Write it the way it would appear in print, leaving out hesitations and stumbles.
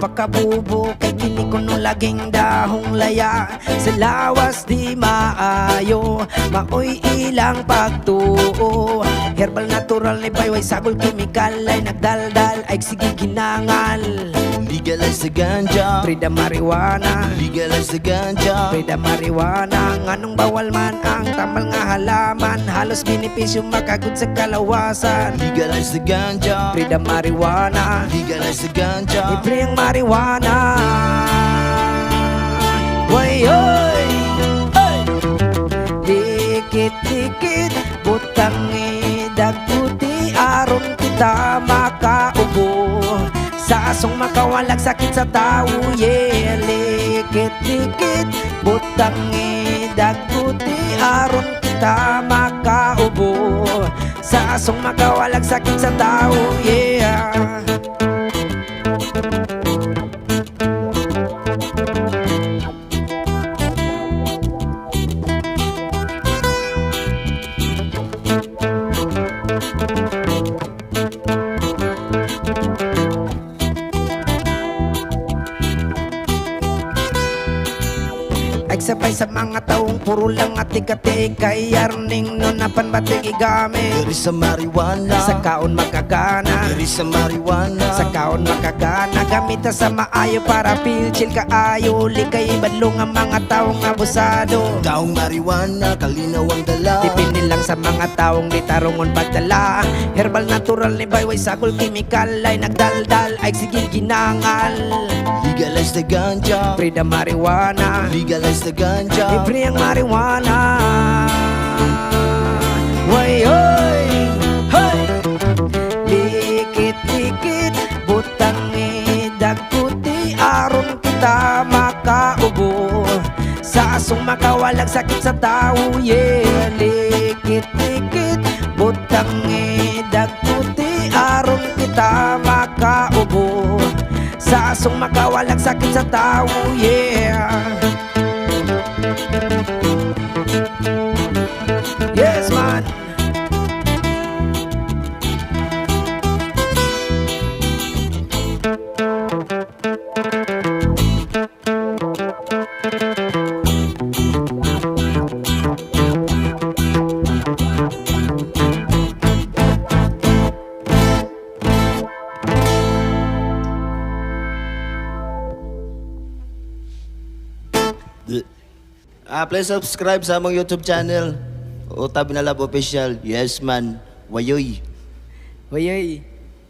pakabubo kay kini kuno laging dahong laya. Sa lawas di maayo, maoy ilang pagtuo. Herbal natural ni bayway sagol chemical ay nagdaldal ay sige ginangal. Legalize the ganja, Prida marijuana, legalize the ganja. Prida marijuana. Nganong bawal man ang tamal nga halaman, halos benepisyo makagud sa kalawasan. Legalize the ganja, Prida marijuana, legalize the ganja. libre ang marijuana. Way oy, ay, dikit-dikit butang idagputi aron kita makaubo. Sa asong makawalag sakit sa tao, yeah. Likit-likit butang idagputi aron kita makaubo. Sa asong makawalag sakit sa tao, yeah. Ay sabay sa mga taong puro lang atik-atik, kay yarning no napanbatig igamit. There is a marijuana, Sa kaon makagana, there is a marijuana. sa kaon makagana. Gamita sa maayo para feel chill kaayo. Likay badlong ang mga taong abusado. Taong marijuana, kalinaw ang dala. Dipindi lang sa mga taong di tarungon pagdala. Herbal natural ni bayway sagol chemical ay nagdaldal ay sige ginangal. Legalize the ganja, Prida marijuana, legalize the ganja. libre ang marijuana. Way oy, hey, likit-likit butang idagputi aron kita makaubo. Sa asong makawalag sakit sa tao, yeah. Likit-likit butang idagputi aron kita makaubo. Sa asong makawalag sakit sa tao, yeah. Yes, man. Please subscribe sa among YouTube channel, Uta Binalab Official. Yes man, wayoy. Wayoy.